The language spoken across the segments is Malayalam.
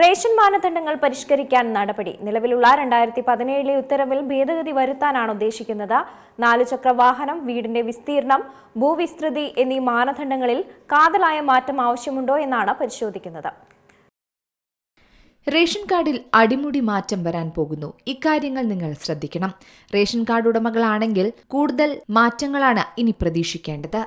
റേഷൻ മാനദണ്ഡങ്ങൾ പരിഷ്കരിക്കാൻ നടപടി. നിലവിലുള്ള 2017 ഉത്തരവിൽ ഭേദഗതി വരുത്താനാണ് ഉദ്ദേശിക്കുന്നത്. 4 ചക്ര വാഹനം, വീടിന്റെ വിസ്തീർണം, ഭൂവിസ്തൃതി എന്നീ മാനദണ്ഡങ്ങളിൽ കാതലായ മാറ്റം ആവശ്യമുണ്ടോ എന്നാണ് പരിശോധിക്കുന്നത്. റേഷൻ കാർഡിൽ അടിമുടി മാറ്റം വരാൻ പോകുന്നു. ഇക്കാര്യങ്ങൾ നിങ്ങൾ ശ്രദ്ധിക്കണം. റേഷൻ കാർഡ് ഉടമകളാണെങ്കിൽ കൂടുതൽ മാറ്റങ്ങളാണ് ഇനി പ്രതീക്ഷിക്കേണ്ടത്.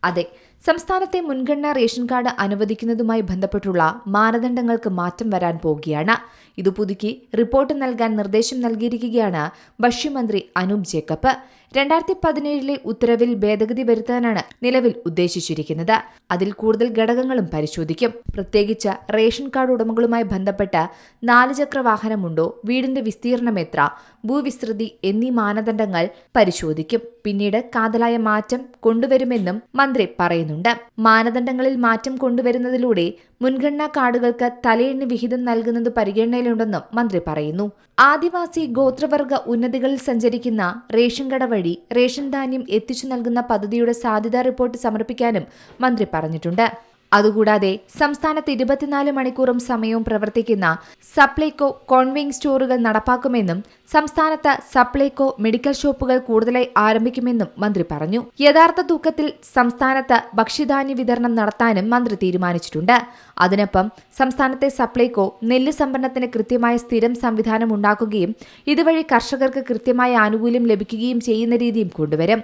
അതെ, സംസ്ഥാനത്തെ മുൻഗണനാ റേഷൻ കാർഡ് അനുവദിക്കുന്നതുമായി ബന്ധപ്പെട്ടുള്ള മാനദണ്ഡങ്ങൾക്ക് മാറ്റം വരാൻ പോകുകയാണ്. ഇത് പുതുക്കി റിപ്പോർട്ട് നൽകാൻ നിർദ്ദേശം നൽകിയിരിക്കുകയാണ് ഭക്ഷ്യമന്ത്രി അനൂപ് ജേക്കബ്. 2017 ഉത്തരവിൽ ഭേദഗതി വരുത്താനാണ് നിലവിൽ ഉദ്ദേശിച്ചിരിക്കുന്നത്. അതിൽ കൂടുതൽ ഘടകങ്ങളും പരിശോധിക്കും. പ്രത്യേകിച്ച് റേഷൻ കാർഡ് ഉടമകളുമായി ബന്ധപ്പെട്ട് 4 ചക്ര വാഹനമുണ്ടോ, വീടിന്റെ വിസ്തീർണം എത്ര, ഭൂവിസ്തൃതി എന്നീ മാനദണ്ഡങ്ങൾ പരിശോധിക്കും. പിന്നീട് കാതലായ മാറ്റം കൊണ്ടുവരുമെന്നും മന്ത്രി പറയുന്നുണ്ട്. മാനദണ്ഡങ്ങളിൽ മാറ്റം കൊണ്ടുവരുന്നതിലൂടെ മുൻഗണനാ കാർഡുകൾക്ക് തലയെണ്ണി വിഹിതം നൽകുന്നത് പരിഗണനയിലുണ്ടെന്നും മന്ത്രി പറയുന്നു. ആദിവാസി ഗോത്രവർഗ ഉന്നതികളിൽ സഞ്ചരിക്കുന്ന റേഷൻ കട വഴി റേഷൻ ധാന്യം എത്തിച്ചു നൽകുന്ന പദ്ധതിയുടെ സാധ്യതാ റിപ്പോർട്ട് സമർപ്പിക്കാനും മന്ത്രി പറഞ്ഞിട്ടുണ്ട്. അതുകൂടാതെ സംസ്ഥാനത്ത് 24 മണിക്കൂറും സമയവും പ്രവർത്തിക്കുന്ന സപ്ലൈകോ കോൺവെയിങ് സ്റ്റോറുകൾ നടപ്പാക്കുമെന്നും സംസ്ഥാനത്ത് സപ്ലൈകോ മെഡിക്കൽ ഷോപ്പുകൾ കൂടുതലായി ആരംഭിക്കുമെന്നും മന്ത്രി പറഞ്ഞു. യഥാർത്ഥ തൂക്കത്തിൽ സംസ്ഥാനത്ത് ഭക്ഷ്യധാന്യ വിതരണം നടത്താനും മന്ത്രി തീരുമാനിച്ചിട്ടുണ്ട്. അതിനൊപ്പം സംസ്ഥാനത്തെ സപ്ലൈകോ നെല്ല് സംഭരണത്തിന് കൃത്യമായ സ്ഥിരം സംവിധാനം ഉണ്ടാക്കുകയും ഇതുവഴി കർഷകർക്ക് കൃത്യമായ ആനുകൂല്യം ലഭിക്കുകയും ചെയ്യുന്ന രീതിയും കൊണ്ടുവരും.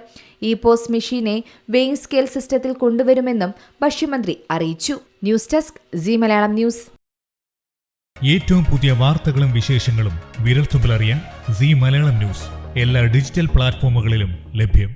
ഈ പോസ്റ്റ് മെഷീനെ വെയിങ് സ്കെയിൽ സിസ്റ്റത്തിൽ കൊണ്ടുവരുമെന്നും ഭക്ഷ്യമന്ത്രി അറിയിച്ചു. News desk C Malayalam news. ഏറ്റവും പുതിയ വാർത്തകളും വിശേഷങ്ങളും വിരൽത്തുമ്പിലറിയാൻ സി മലയാളം ന്യൂസ് എല്ലാ ഡിജിറ്റൽ പ്ലാറ്റ്ഫോമുകളിലും ലഭ്യം.